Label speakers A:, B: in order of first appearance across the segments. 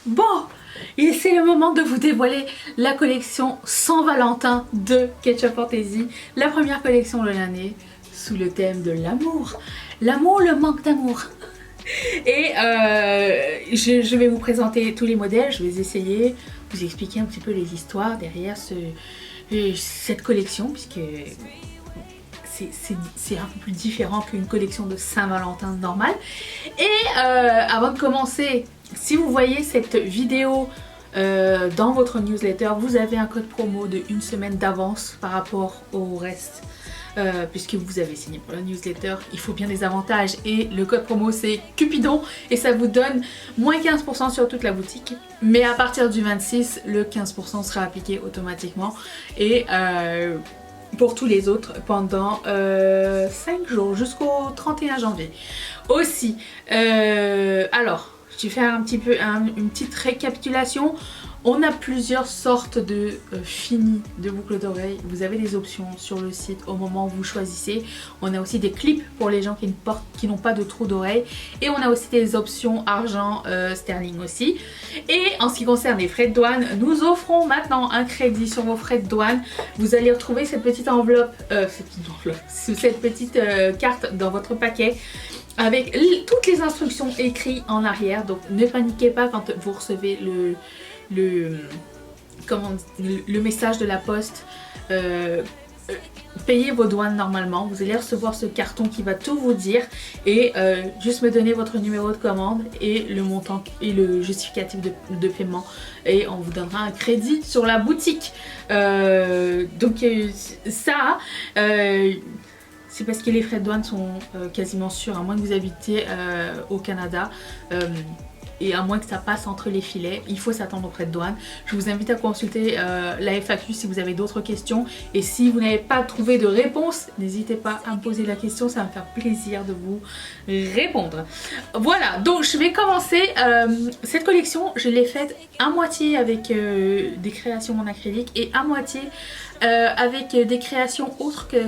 A: Bon, et c'est le moment de vous dévoiler la collection Saint-Valentin de Ketchup Fantasy, la première collection de l'année sous le thème de l'amour. L'amour, le manque d'amour. Et je vais vous présenter tous les modèles, je vais essayer, vous expliquer un petit peu les histoires derrière cette collection, puisque c'est un peu plus différent qu'une collection de Saint-Valentin normale. Et avant de commencer, si vous voyez cette vidéo dans votre newsletter, vous avez un code promo de 1 semaine d'avance par rapport au reste. Puisque vous avez signé pour la newsletter, il faut bien des avantages et le code promo c'est Cupidon et ça vous donne moins 15% sur toute la boutique, mais à partir du 26 le 15% sera appliqué automatiquement et pour tous les autres pendant 5 jours jusqu'au 31 janvier. Aussi, alors je vais faire un petit peu une petite récapitulation. On a plusieurs sortes de finis de boucles d'oreilles. Vous avez des options sur le site au moment où vous choisissez. On a aussi des clips pour les gens qui n'ont pas de trou d'oreille. Et on a aussi des options argent sterling aussi. Et en ce qui concerne les frais de douane, nous offrons maintenant un crédit sur vos frais de douane. Vous allez retrouver cette petite enveloppe, cette petite carte dans votre paquet, avec toutes les instructions écrites en arrière. Donc ne paniquez pas quand vous recevez le message de la poste. Payez vos douanes normalement, vous allez recevoir ce carton qui va tout vous dire et juste me donner votre numéro de commande et le montant et le justificatif de paiement et on vous donnera un crédit sur la boutique. Donc ça c'est parce que les frais de douane sont quasiment sûrs, à moins que vous habitiez au Canada. Et à moins que ça passe entre les filets, il faut s'attendre aux frais de douane. Je vous invite à consulter la FAQ si vous avez d'autres questions. Et si vous n'avez pas trouvé de réponse, n'hésitez pas à me poser la question, ça va me faire plaisir de vous répondre. Voilà, donc je vais commencer. Cette collection, je l'ai faite à moitié avec des créations en acrylique et à moitié avec des créations autres que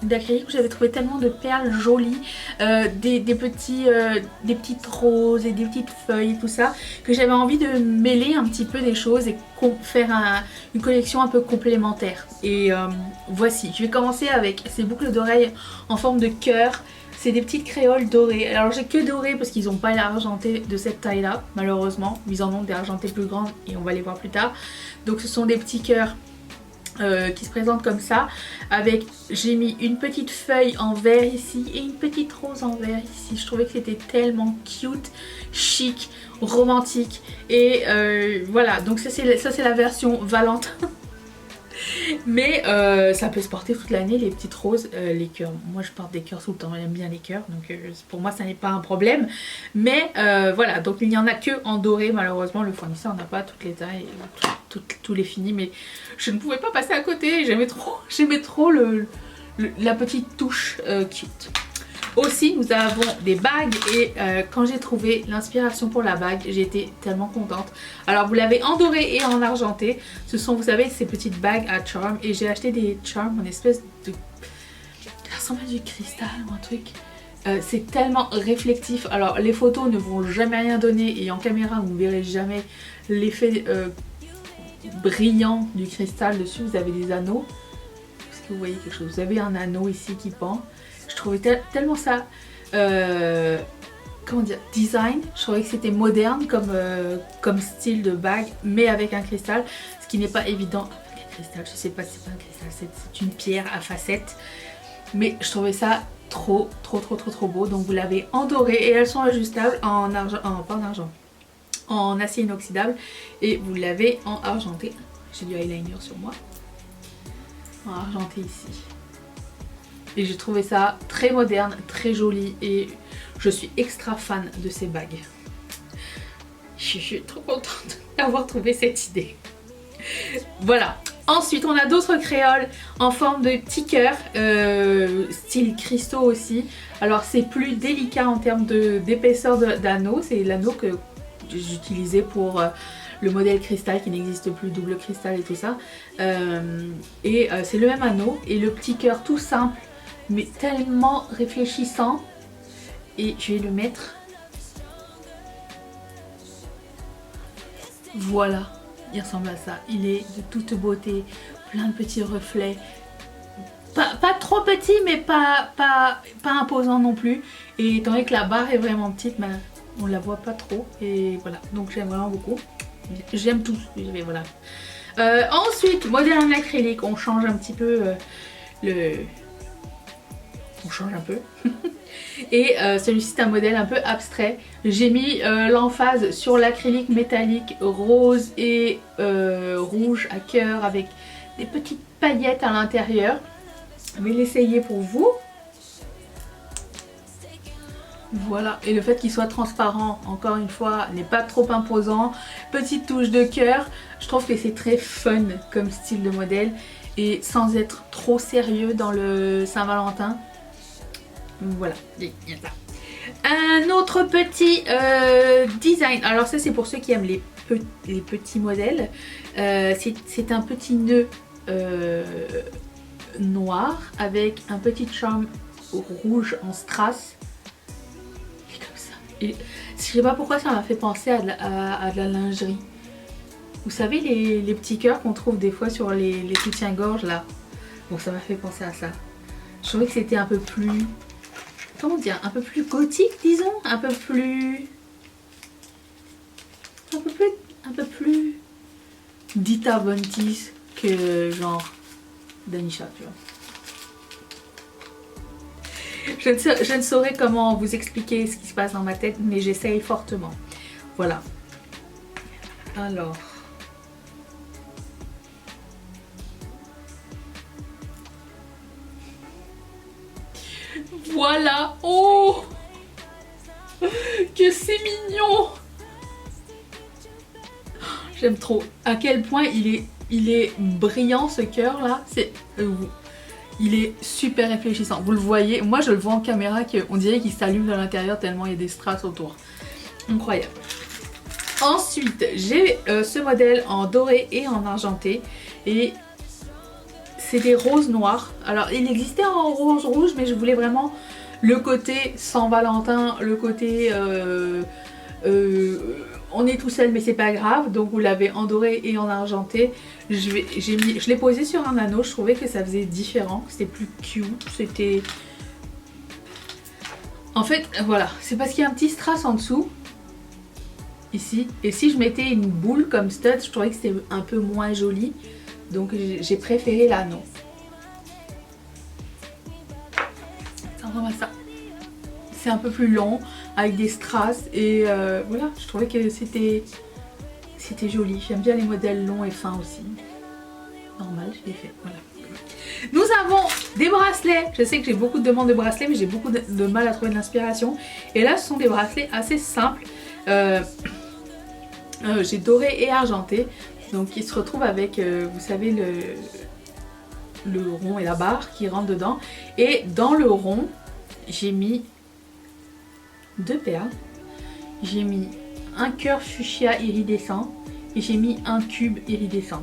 A: d'acrylique. J'avais trouvé tellement de perles jolies, des petites roses et des petites feuilles et tout ça, que j'avais envie de mêler un petit peu des choses et faire une collection un peu complémentaire. Et voici, je vais commencer avec ces boucles d'oreilles en forme de cœur. C'est des petites créoles dorées. Alors j'ai que doré parce qu'ils n'ont pas l'argenté de cette taille là, malheureusement. Ils en ont des argentés plus grandes et on va les voir plus tard. Donc ce sont des petits cœurs qui se présente comme ça, avec, j'ai mis une petite feuille en vert ici et une petite rose en vert ici. Je trouvais que c'était tellement cute, chic, romantique et voilà, donc ça c'est la version Valentin. Mais ça peut se porter toute l'année, les petites roses, les cœurs. Moi je porte des cœurs tout le temps, j'aime bien les cœurs, donc pour moi ça n'est pas un problème. Mais voilà, donc il n'y en a que en doré, malheureusement le fournisseur n'a pas toutes les tailles, tous les finis, mais je ne pouvais pas passer à côté, j'aimais trop la petite touche cute. Aussi nous avons des bagues et quand j'ai trouvé l'inspiration pour la bague, j'ai été tellement contente. Alors vous l'avez en doré et en argenté. Ce sont, vous savez, ces petites bagues à charm et j'ai acheté des charms en espèce de... ça ressemble à du cristal ou un truc. C'est tellement réflectif. Alors les photos ne vont jamais rien donner et en caméra vous ne verrez jamais l'effet brillant du cristal dessus. Vous avez des anneaux. Est-ce que vous voyez quelque chose? Vous avez un anneau ici qui pend. Je trouvais tellement ça, comment dire, design. Je trouvais que c'était moderne comme style de bague, mais avec un cristal, ce qui n'est pas évident avec un cristal. Je sais pas si c'est pas un cristal, c'est une pierre à facettes, mais je trouvais ça trop beau. Donc vous l'avez en doré et elles sont ajustables en argent, pas en argent, en acier inoxydable, et vous l'avez en argenté. J'ai du eyeliner sur moi, en argenté ici. Et j'ai trouvé ça très moderne, très joli et je suis extra fan de ces bagues. Je suis trop contente d'avoir trouvé cette idée. Voilà. Ensuite, on a d'autres créoles en forme de petits cœurs, style cristaux aussi. Alors c'est plus délicat en termes d'épaisseur d'anneau. C'est l'anneau que j'utilisais pour... le modèle cristal qui n'existe plus, double cristal et tout ça. C'est le même anneau et le petit cœur tout simple mais tellement réfléchissant. Et je vais le mettre Voilà, il ressemble à ça. Il est de toute beauté, plein de petits reflets. Pas trop petit, mais pas imposant non plus. Et étant donné que la barre est vraiment petite, ben, on la voit pas trop. Et voilà, donc j'aime vraiment beaucoup. J'aime tout. Voilà. Ensuite, modèle en acrylique, on change un petit peu on change un peu. Et celui-ci c'est un modèle un peu abstrait. J'ai mis l'emphase sur l'acrylique métallique rose et rouge à cœur avec des petites paillettes à l'intérieur. Je vais l'essayer pour vous. Voilà, et le fait qu'il soit transparent, encore une fois, n'est pas trop imposant. Petite touche de cœur, je trouve que c'est très fun comme style de modèle et sans être trop sérieux dans le Saint-Valentin. Voilà, il y a ça. Un autre petit design, alors ça c'est pour ceux qui aiment les petits modèles. C'est un petit nœud noir avec un petit charme rouge en strass. Et je sais pas pourquoi ça m'a fait penser à de la lingerie. Vous savez les petits cœurs qu'on trouve des fois sur les soutiens-gorge là. Bon, ça m'a fait penser à ça. Je trouvais que c'était un peu plus... Comment dire? Un peu plus gothique, disons. Un peu plus Dita Von Teese que genre Danisha, tu vois. Je ne saurais comment vous expliquer ce qui se passe dans ma tête, mais j'essaye fortement. Voilà. Alors. Voilà. Oh, que c'est mignon. J'aime trop. À quel point il est brillant ce cœur là. Il est super réfléchissant. Vous le voyez, moi je le vois en caméra, on dirait qu'il s'allume de l'intérieur tellement il y a des strass autour. Incroyable. Ensuite, j'ai ce modèle en doré et en argenté. Et c'est des roses noires. Alors il existait en rose rouge, mais je voulais vraiment le côté sans Valentin, le côté on est tout seul mais c'est pas grave. Donc vous l'avez en doré et en argenté. Je l'ai posé sur un anneau, je trouvais que ça faisait différent, c'était plus cute, c'était... En fait, voilà, c'est parce qu'il y a un petit strass en dessous, ici, et si je mettais une boule comme stud, je trouvais que c'était un peu moins joli, donc j'ai préféré l'anneau. Ça ressemble à ça. C'est un peu plus long, avec des strass, et voilà, je trouvais que c'était joli. J'aime bien les modèles longs et fins aussi. Normal, je l'ai fait, voilà. Nous avons des bracelets. Je sais que j'ai beaucoup de demandes de bracelets, mais j'ai beaucoup de mal à trouver de l'inspiration. Et là, ce sont des bracelets assez simples. J'ai doré et argenté. Donc, ils se retrouvent avec, vous savez, le rond et la barre qui rentrent dedans. Et dans le rond, j'ai mis 2 perles. J'ai mis un cœur fuchsia iridescent. Et j'ai mis un cube iridescent.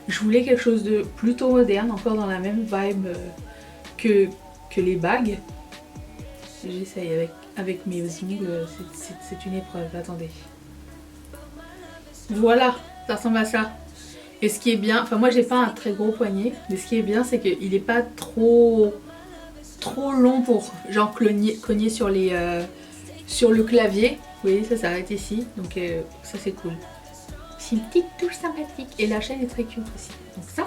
A: Je voulais quelque chose de plutôt moderne, encore dans la même vibe que les bagues. J'essaye avec mes ongles, c'est une épreuve, attendez. Voilà, ça ressemble à ça. Et ce qui est bien, enfin moi j'ai pas un très gros poignet, mais ce qui est bien c'est qu'il est pas trop long pour genre cogner sur le clavier. Vous voyez, ça s'arrête ici, donc ça c'est cool. C'est une petite touche sympathique et la chaîne est très cute aussi, donc ça.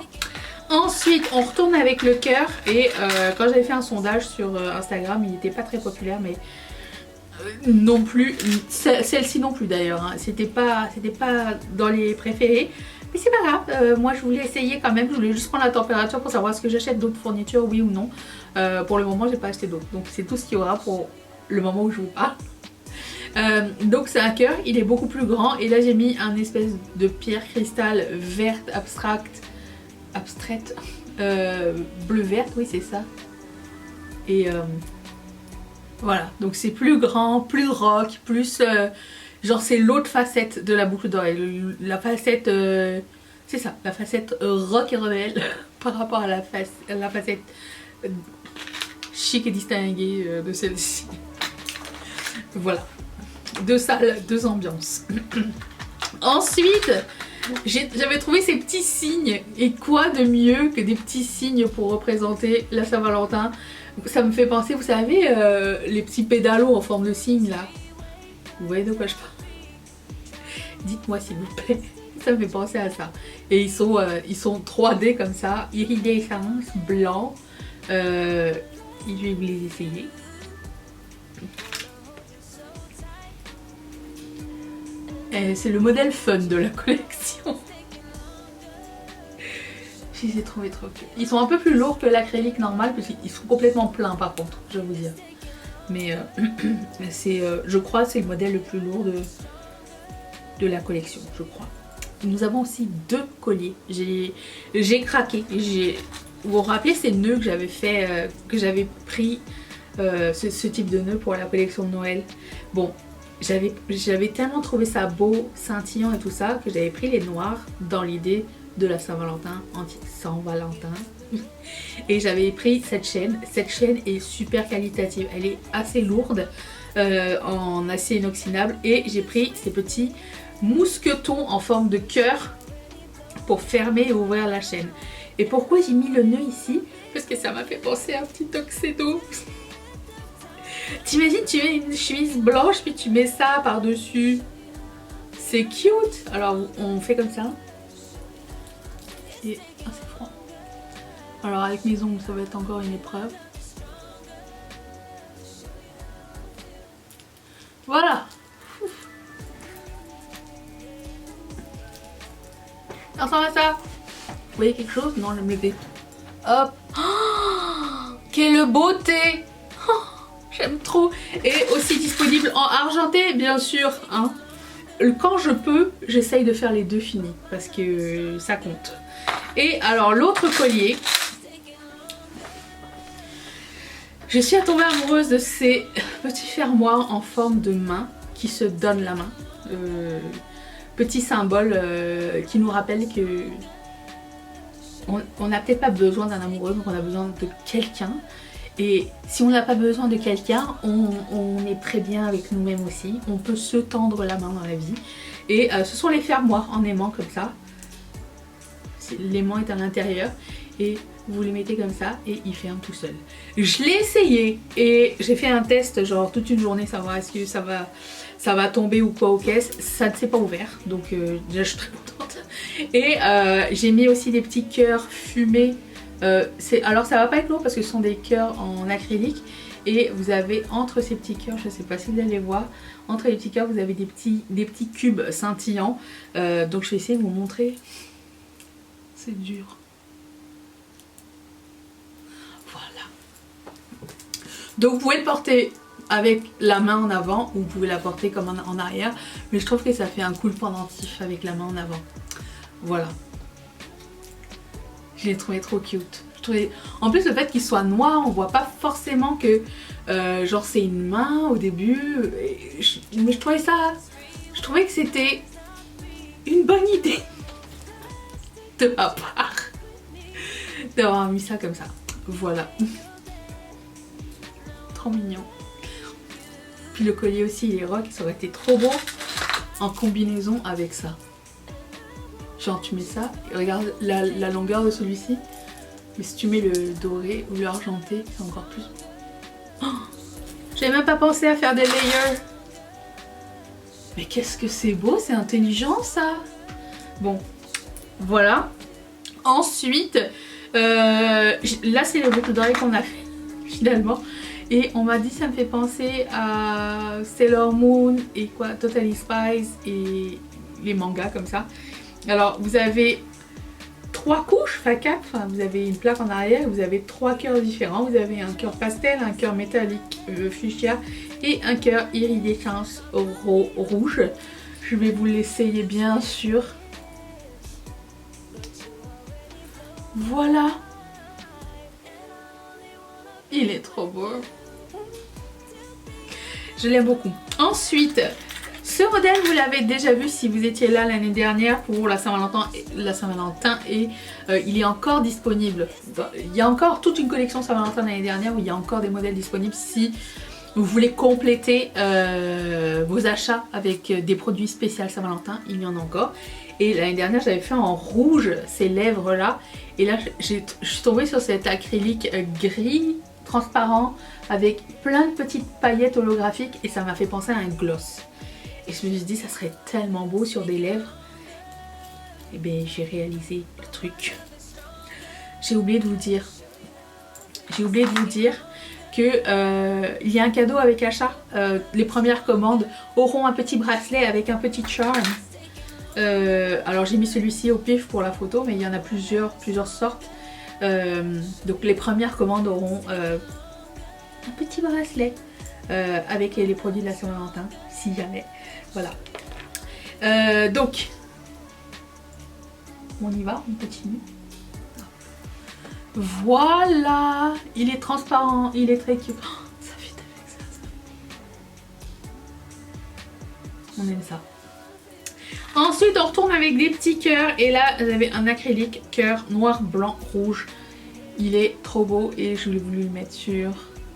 A: Ensuite on retourne avec le cœur et quand j'avais fait un sondage sur Instagram, il n'était pas très populaire, mais non plus, celle-ci non plus d'ailleurs, hein. C'était pas dans les préférés, mais c'est pas grave. Moi je voulais essayer quand même, je voulais juste prendre la température pour savoir est-ce que j'achète d'autres fournitures, oui ou non. Pour le moment j'ai pas acheté d'autres, donc c'est tout ce qu'il y aura pour le moment où je vous parle. Donc c'est un cœur, il est beaucoup plus grand et là j'ai mis un espèce de pierre cristal verte abstraite, bleu verte, oui c'est ça. Et voilà, donc c'est plus grand, plus rock, plus genre c'est l'autre facette de la boucle d'oreille, la facette c'est ça, la facette rock et rebelle par rapport à la facette chic et distinguée de celle-ci. Voilà. 2 salles, 2 ambiances. Ensuite, j'avais trouvé ces petits signes. Et quoi de mieux que des petits signes pour représenter la Saint-Valentin? Ça me fait penser, vous savez, les petits pédalos en forme de cygne là. Vous voyez de quoi je parle? Dites-moi s'il vous plaît. Ça me fait penser à ça. Et ils sont 3D comme ça, iridescence, blanc. Et je vais vous les essayer. C'est le modèle fun de la collection. Je les ai trouvés trop cute. Ils sont un peu plus lourds que l'acrylique normal parce qu'ils sont complètement pleins par contre, je vais vous dire. Mais je crois c'est le modèle le plus lourd de la collection, je crois. Nous avons aussi 2 colliers. J'ai craqué. Vous vous rappelez ces nœuds que j'avais fait, que j'avais pris ce type de nœud pour la collection de Noël. Bon, j'avais tellement trouvé ça beau, scintillant et tout ça que j'avais pris les noirs dans l'idée de la Saint-Valentin, anti-Saint-Valentin. Et j'avais pris cette chaîne. Cette chaîne est super qualitative. Elle est assez lourde en acier inoxydable. Et j'ai pris ces petits mousquetons en forme de cœur pour fermer et ouvrir la chaîne. Et pourquoi j'ai mis le nœud ici? Parce que ça m'a fait penser à un petit tuxedo. T'imagines, tu mets une chemise blanche puis tu mets ça par dessus. C'est cute. Alors on fait comme ça. Et c'est froid. Alors avec mes ongles ça va être encore une épreuve. Voilà. Ça ressemble à ça. Vous voyez quelque chose? Non, je me l'ai. Hop. Oh, quelle beauté. Oh, j'aime trop. Et aussi disponible en argenté, bien sûr. Hein. Quand je peux, j'essaye de faire les 2 finis. Parce que ça compte. Et alors, l'autre collier. Je suis tombée amoureuse de ces petits fermoirs en forme de main qui se donnent la main. Petit symbole qui nous rappelle que on n'a peut-être pas besoin d'un amoureux, donc on a besoin de quelqu'un. Et si on n'a pas besoin de quelqu'un, on est très bien avec nous-mêmes aussi. On peut se tendre la main dans la vie. Et ce sont les fermoirs en aimant comme ça. L'aimant est à l'intérieur. Et vous les mettez comme ça et il ferme tout seul. Je l'ai essayé et j'ai fait un test genre toute une journée, savoir est-ce que ça va tomber ou quoi aux caisses. Ça ne s'est pas ouvert, donc déjà je suis très contente. Et j'ai mis aussi des petits cœurs fumés. Alors ça va pas être lourd parce que ce sont des cœurs en acrylique. Et vous avez entre ces petits cœurs, je ne sais pas si vous allez voir, entre les petits cœurs vous avez des petits cubes scintillants. Donc je vais essayer de vous montrer. C'est dur. Donc vous pouvez le porter avec la main en avant ou vous pouvez la porter comme en arrière. Mais je trouve que ça fait un cool pendentif avec la main en avant. Voilà. Je l'ai trouvé trop cute. En plus le fait qu'il soit noir, on voit pas forcément que genre c'est une main au début. Mais je trouvais que c'était une bonne idée de ma part d'avoir mis ça comme ça. Voilà. Mignon. Puis le collier aussi il est rock, ça aurait été trop beau en combinaison avec ça. Genre tu mets ça et regarde la longueur de celui-ci. Mais si tu mets le doré ou l'argenté, c'est encore plus. Oh, j'avais même pas pensé à faire des layers. Mais qu'est-ce que c'est beau, c'est intelligent ça. Bon, voilà. Ensuite, là c'est le boucle d'oreille qu'on a fait finalement. Et on m'a dit ça me fait penser à Sailor Moon et quoi, Totally Spies et les mangas comme ça. Alors vous avez 3 couches, enfin 4, vous avez une plaque en arrière, vous avez 3 cœurs différents. Vous avez un cœur pastel, un cœur métallique fuchsia et un cœur iridescence rouge. Je vais vous l'essayer bien sûr. Voilà. Il est trop beau. Je l'aime beaucoup. Ensuite, ce modèle, vous l'avez déjà vu si vous étiez là l'année dernière pour la Saint-Valentin et il est encore disponible. Il y a encore toute une collection Saint-Valentin l'année dernière où il y a encore des modèles disponibles si vous voulez compléter vos achats avec des produits spéciaux Saint-Valentin, il y en a encore. Et l'année dernière, j'avais fait en rouge ces lèvres là. Et là, je suis tombée sur cet acrylique gris transparent avec plein de petites paillettes holographiques et ça m'a fait penser à un gloss. Et je me suis dit, ça serait tellement beau sur des lèvres. Et bien, j'ai réalisé le truc. J'ai oublié de vous dire. Que il y a un cadeau avec achat. Les premières commandes auront un petit bracelet avec un petit charm. Alors j'ai mis celui-ci au pif pour la photo, mais il y en a plusieurs sortes. Donc les premières commandes auront un petit bracelet avec les produits de la Saint-Valentin, si jamais. Voilà. Donc on y va, on continue. Voilà, il est transparent, il est très cute. Oh, ça fit avec ça. On aime ça. Ensuite, on retourne avec des petits cœurs. Et là, j'avais un acrylique cœur noir, blanc, rouge. Il est trop beau et je voulais voulu le mettre sur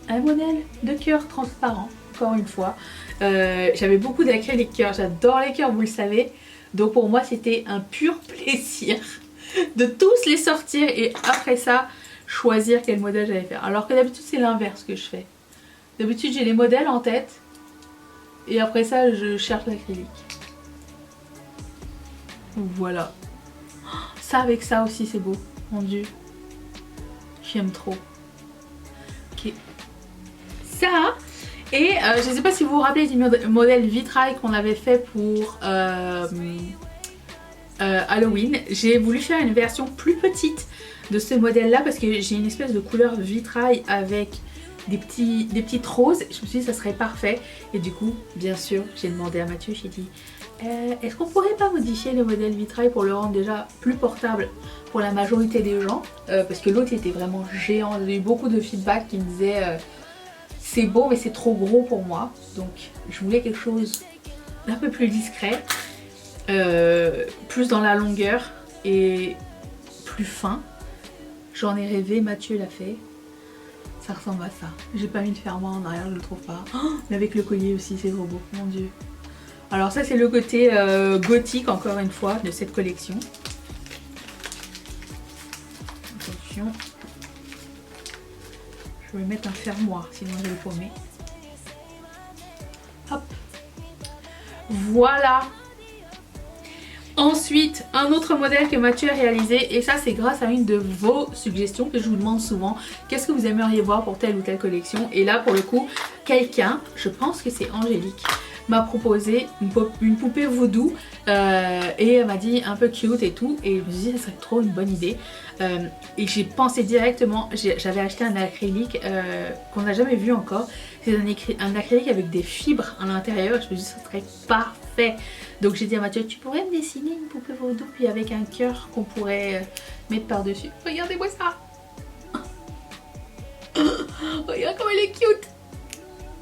A: un modèle de cœur transparent. Encore une fois, j'avais beaucoup d'acrylique cœur. J'adore les cœurs, vous le savez. Donc pour moi, c'était un pur plaisir de tous les sortir et après ça choisir quel modèle j'allais faire. Alors que d'habitude c'est l'inverse que je fais. D'habitude j'ai les modèles en tête et après ça je cherche l'acrylique. Voilà. Ça avec ça aussi c'est beau. Mon dieu. J'aime trop. Ok. Ça. Et je ne sais pas si vous vous rappelez du modèle vitrail qu'on avait fait pour Halloween. J'ai voulu faire une version plus petite de ce modèle là parce que j'ai une espèce de couleur vitrail avec des petites roses. Je me suis dit ça serait parfait et du coup bien sûr j'ai demandé à Mathieu, j'ai dit est-ce qu'on pourrait pas modifier le modèle vitrail pour le rendre déjà plus portable pour la majorité des gens parce que l'autre était vraiment géant. J'ai eu beaucoup de feedback qui me disaient c'est beau mais c'est trop gros pour moi, donc je voulais quelque chose d'un peu plus discret. Plus dans la longueur et plus fin. J'en ai rêvé, Mathieu l'a fait. Ça ressemble à ça. J'ai pas mis de fermoir en arrière, je le trouve pas. Oh, mais avec le collier aussi, c'est trop beau, mon dieu. Alors ça c'est le côté gothique encore une fois de cette collection. Attention. Je vais mettre un fermoir, sinon je vais le paumer. Hop. Voilà. Ensuite, un autre modèle que Mathieu a réalisé, et ça c'est grâce à une de vos suggestions que je vous demande souvent, qu'est-ce que vous aimeriez voir pour telle ou telle collection. Et là pour le coup, quelqu'un, je pense que c'est Angélique, m'a proposé une poupée vaudou et elle m'a dit un peu cute et tout, et je me suis dit ça serait trop une bonne idée. Et j'ai pensé directement, j'avais acheté un acrylique qu'on n'a jamais vu encore. C'est un acrylique avec des fibres à l'intérieur. Je me suis dit ça serait parfait. Donc j'ai dit à Mathieu, tu pourrais me dessiner une poupée vaudou puis avec un cœur qu'on pourrait mettre par dessus. Regardez-moi ça. Regarde comme elle est cute.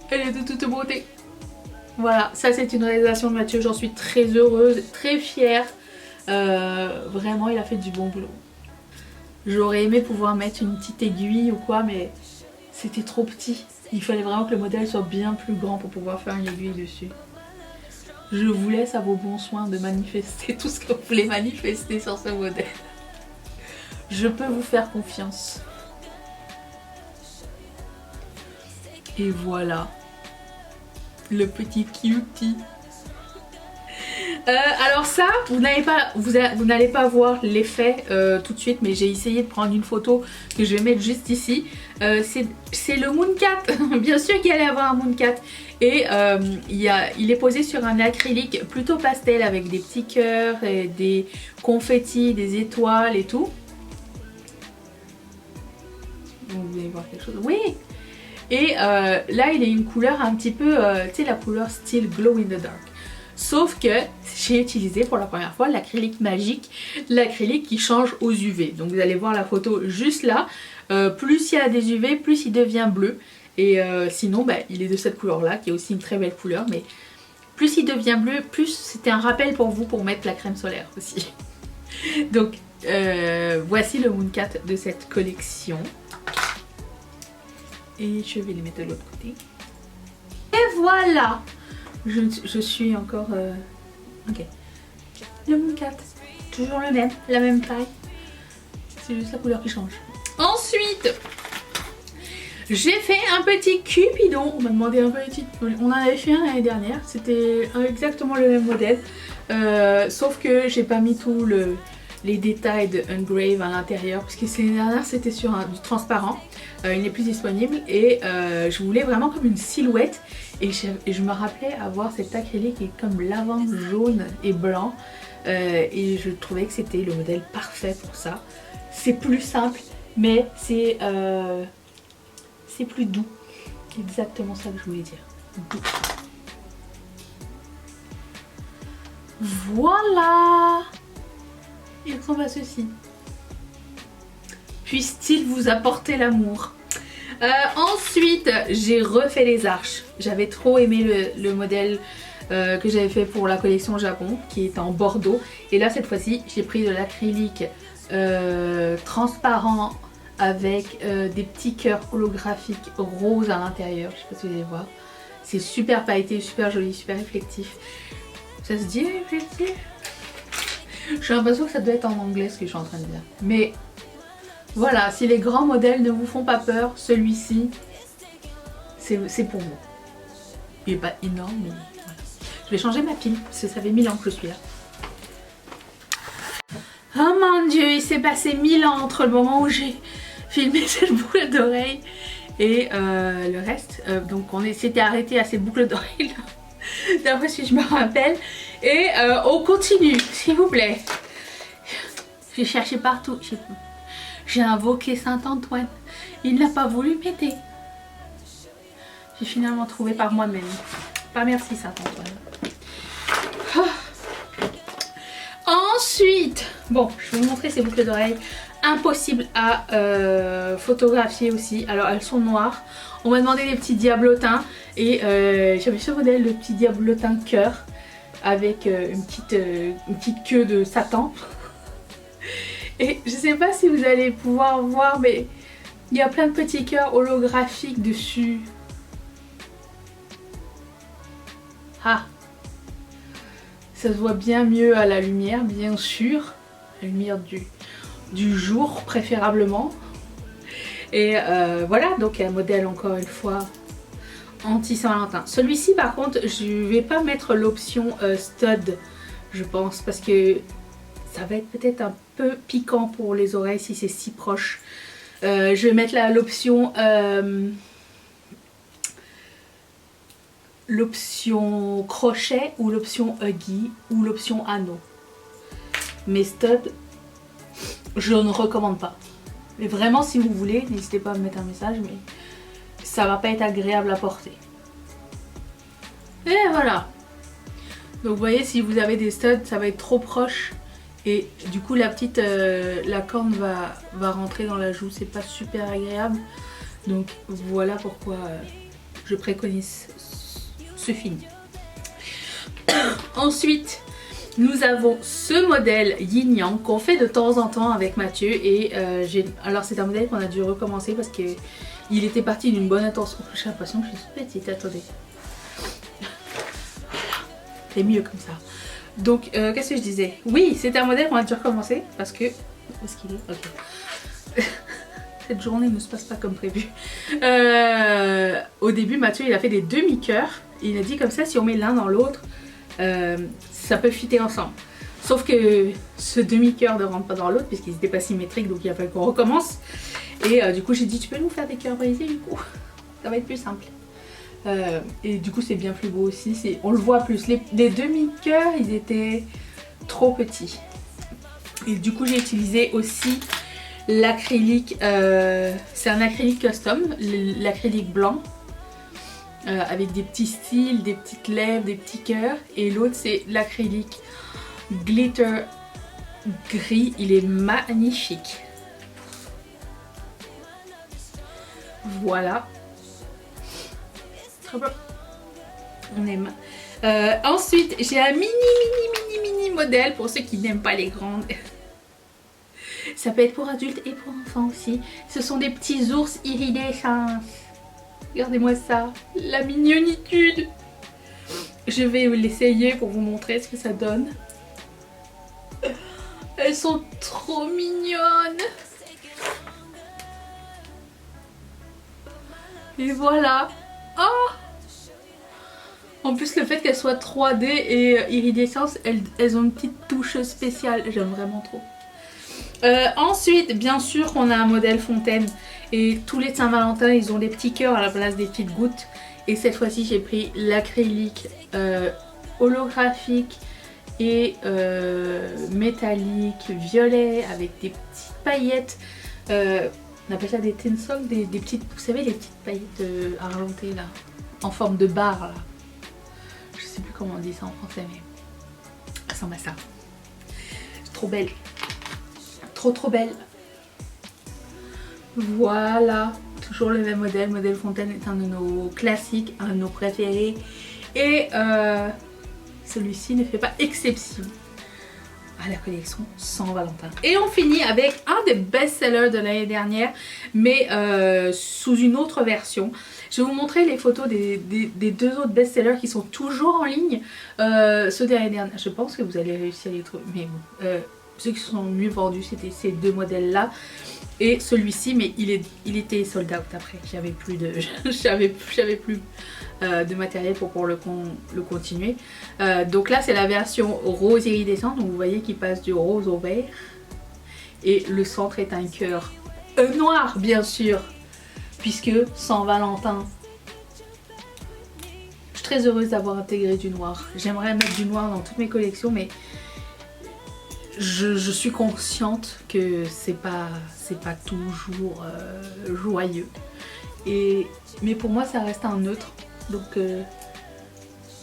A: Elle est de toute beauté. Voilà, ça c'est une réalisation de Mathieu. J'en suis très heureuse, très fière. Vraiment il a fait du bon boulot. J'aurais aimé pouvoir mettre une petite aiguille ou quoi, mais c'était trop petit. Il fallait vraiment que le modèle soit bien plus grand pour pouvoir faire une aiguille dessus. Je vous laisse à vos bons soins de manifester tout ce que vous voulez manifester sur ce modèle. Je peux vous faire confiance. Et voilà. Le petit cutie. Alors ça, vous n'allez pas voir l'effet tout de suite, mais j'ai essayé de prendre une photo que je vais mettre juste ici. C'est le Mooncat. Bien sûr qu'il allait avoir un Mooncat. Et il est posé sur un acrylique plutôt pastel avec des petits cœurs, et des confettis, des étoiles et tout. Vous allez voir quelque chose. Oui. Et là il est une couleur un petit peu, tu sais, la couleur style glow in the dark. Sauf que j'ai utilisé pour la première fois l'acrylique magique, l'acrylique qui change aux UV. Donc vous allez voir la photo juste là. Plus il y a des UV, plus il devient bleu. Et sinon bah, il est de cette couleur là qui est aussi une très belle couleur. Mais plus il devient bleu, plus c'était un rappel pour vous pour mettre la crème solaire aussi. Donc voici le Mooncat de cette collection. Et je vais les mettre de l'autre côté. voilà. Je suis encore... Ok. Le Moon Cat. Toujours le même, la même taille. C'est juste la couleur qui change. Ensuite, j'ai fait un petit Cupidon. On m'a demandé un petit... On en avait fait un l'année dernière. C'était exactement le même modèle. Sauf que j'ai pas mis tous les détails de Engrave à l'intérieur. Parce que l'année dernière, c'était sur du transparent. Il n'est plus disponible. Et je voulais vraiment comme une silhouette. Et je me rappelais avoir cet acrylique qui est comme lavande jaune et blanc. Et je trouvais que c'était le modèle parfait pour ça. C'est plus simple, mais c'est plus doux. Exactement ça que je voulais dire. Doux. Voilà. Il ressemble à ceci. Puisse-t-il vous apporter l'amour. Ensuite, j'ai refait les arches. J'avais trop aimé le modèle que j'avais fait pour la collection Japon, qui est en bordeaux. Et là, cette fois-ci, j'ai pris de l'acrylique transparent avec des petits cœurs holographiques roses à l'intérieur. Je sais pas si vous allez voir. C'est super pailleté, super joli, super réflectif. Ça se dit réflectif? J'ai l'impression que ça doit être en anglais ce que je suis en train de dire. Mais voilà, si les grands modèles ne vous font pas peur, celui-ci, c'est pour vous. Il n'est pas énorme, mais voilà. Je vais changer ma pile, parce que ça fait 1000 ans que je suis là. Oh mon dieu, il s'est passé 1000 ans entre le moment où j'ai filmé cette boucle d'oreille et le reste. Donc on s'était arrêté à ces boucles d'oreilles là, d'après ce que je me rappelle. Et on continue, s'il vous plaît. J'ai cherché partout. J'ai invoqué Saint-Antoine. Il n'a pas voulu m'aider. J'ai finalement trouvé par moi-même. Pas merci Saint-Antoine. Ensuite, bon, je vais vous montrer ces boucles d'oreilles. Impossible à photographier aussi. Alors elles sont noires. On m'a demandé des petits diablotins. Et j'avais ce modèle, le petit diablotin cœur. Avec une petite queue de Satan. Et je sais pas si vous allez pouvoir voir, mais il y a plein de petits cœurs holographiques dessus. Ah, ça se voit bien mieux à la lumière, bien sûr. La lumière du jour, préférablement. Et voilà, donc un modèle encore une fois anti-Saint-Valentin. Celui-ci par contre, je vais pas mettre l'option stud, je pense, parce que ça va être peut-être un peu piquant pour les oreilles si c'est si proche. Je vais mettre l'option crochet ou l'option huggy ou l'option anneau. Mais stud, je ne recommande pas. Mais vraiment, si vous voulez, n'hésitez pas à me mettre un message, mais ça va pas être agréable à porter. Et voilà. Donc vous voyez, si vous avez des studs, ça va être trop proche. Et du coup la corne va rentrer dans la joue, c'est pas super agréable. Donc voilà pourquoi je préconise ce film. Ensuite, nous avons ce modèle Yin Yang qu'on fait de temps en temps avec Mathieu. Et alors c'est un modèle qu'on a dû recommencer parce que il était parti d'une bonne intention. J'ai l'impression que je suis petite, attendez. C'est mieux comme ça. Donc, qu'est-ce que je disais? Oui, c'est un modèle qu'on a dû recommencer parce que... Où est-ce qu'il est? Ok. Cette journée ne se passe pas comme prévu. Au début, Mathieu, il a fait des demi-cœurs. Il a dit comme ça, si on met l'un dans l'autre, ça peut fitter ensemble. Sauf que ce demi-cœur ne rentre pas dans l'autre puisqu'ils n'étaient pas symétriques, donc il a fallu qu'on recommence. Et du coup, j'ai dit, tu peux nous faire des cœurs brisés du coup? Ça va être plus simple. Et du coup c'est bien plus beau aussi, on le voit plus. Les demi-cœurs ils étaient trop petits. Et du coup j'ai utilisé aussi l'acrylique, c'est un acrylique custom, l'acrylique blanc. Avec des petits styles, des petites lèvres, des petits cœurs. Et l'autre c'est l'acrylique glitter gris, il est magnifique. Voilà. On aime. Ensuite, j'ai un mini modèle pour ceux qui n'aiment pas les grandes. Ça peut être pour adultes et pour enfants aussi. Ce sont des petits ours iridescents. Regardez-moi ça, la mignonitude. Je vais l'essayer pour vous montrer ce que ça donne. Elles sont trop mignonnes. Et voilà. Oh! En plus, le fait qu'elles soient 3D et iridescence, elles ont une petite touche spéciale. J'aime vraiment trop. Ensuite, bien sûr qu'on a un modèle fontaine. Et tous les Saint-Valentin, ils ont des petits cœurs à la place des petites gouttes. Et cette fois-ci, j'ai pris l'acrylique holographique et métallique, violet, avec des petites paillettes. On appelle ça des tinsel, des petites, vous savez, les petites paillettes argentées là, en forme de barre là. Je sais plus comment on dit ça en français, mais ça ressemble à ça. Trop belle. Trop belle. Voilà. Toujours le même modèle. Modèle Fontaine est un de nos classiques, un de nos préférés. Et celui-ci ne fait pas exception à la collection Saint-Valentin. Et on finit avec un des best-sellers de l'année dernière, mais sous une autre version. Je vais vous montrer les photos des deux autres best-sellers qui sont toujours en ligne. Ceux de l'année dernière, je pense que vous allez réussir à les trouver, mais bon, ceux qui sont mieux vendus, c'était ces deux modèles-là. Et celui-ci, mais il était sold out après. J'avais plus de, j'avais plus de matériel pour le continuer. Donc là, c'est la version rose iridescent. Donc vous voyez qu'il passe du rose au vert. Et le centre est un cœur noir, bien sûr, puisque Saint-Valentin. Je suis très heureuse d'avoir intégré du noir. J'aimerais mettre du noir dans toutes mes collections, mais je suis consciente que c'est pas toujours joyeux. Mais pour moi ça reste un neutre. Donc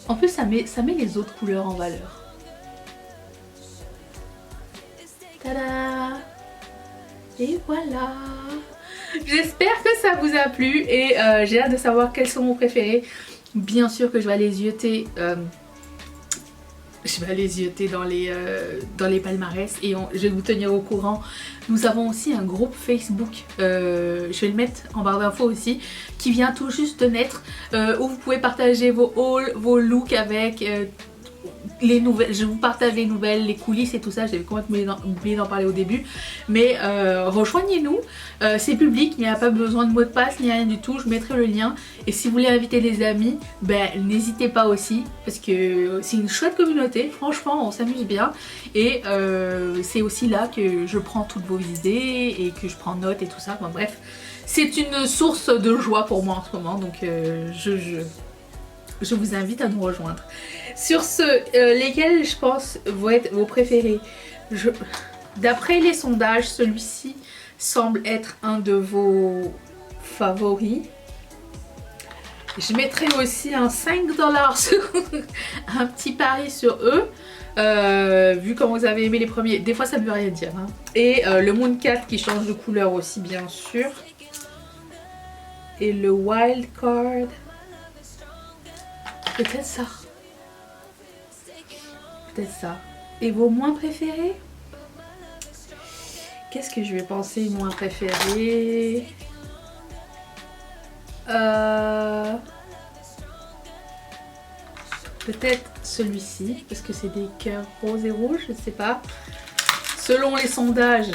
A: en plus ça met les autres couleurs en valeur. Tada! Et voilà! J'espère que ça vous a plu et j'ai hâte de savoir quels sont vos préférés. Bien sûr que je vais aller zioter. Je vais aller zioter dans les palmarès et je vais vous tenir au courant. Nous avons aussi un groupe Facebook, je vais le mettre en barre d'infos aussi, qui vient tout juste de naître, où vous pouvez partager vos hauls, vos looks avec les nouvelles. Je vous partage les nouvelles, les coulisses et tout ça. J'avais complètement oublié d'en parler au début. Mais rejoignez-nous, c'est public, il n'y a pas besoin de mot de passe ni rien du tout. Je mettrai le lien. Et si vous voulez inviter des amis, ben n'hésitez pas aussi. Parce que c'est une chouette communauté. Franchement, on s'amuse bien. Et c'est aussi là que je prends toutes vos idées et que je prends note et tout ça. Bon, bref, c'est une source de joie pour moi en ce moment. Donc je vous invite à nous rejoindre. Sur ce, lesquels je pense vont être vos préférés. D'après les sondages, celui-ci semble être un de vos favoris. Je mettrai aussi un 5$ sur un petit pari sur eux. Vu comment vous avez aimé les premiers, des fois ça ne veut rien dire. Hein. Et le Mooncat qui change de couleur aussi, bien sûr. Et le Wild Card. Peut-être ça. Peut-être ça. Et vos moins préférés? Qu'est-ce que je vais penser moins préférés? Peut-être celui-ci, parce que c'est des cœurs roses et rouges, je ne sais pas. Selon les sondages,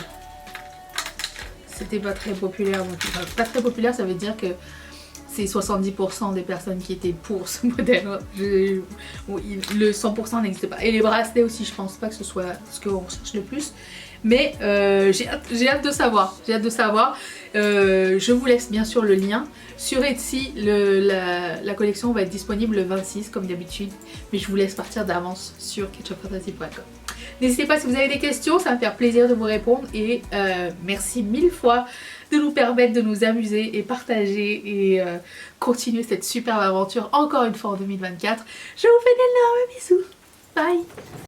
A: c'était pas très populaire. Donc, pas très populaire, ça veut dire que c'est 70% des personnes qui étaient pour ce modèle. Le 100% n'existe pas. Et les bracelets aussi, je pense pas que ce soit ce qu'on recherche le plus. Mais j'ai hâte de savoir. J'ai hâte de savoir. Je vous laisse bien sûr le lien. Sur Etsy, la collection va être disponible le 26 comme d'habitude. Mais je vous laisse partir d'avance sur ketchupfantasy.com. N'hésitez pas si vous avez des questions, ça va me faire plaisir de vous répondre. Et merci 1000 fois de nous permettre de nous amuser et partager et continuer cette superbe aventure encore une fois en 2024. Je vous fais d'énormes bisous. Bye!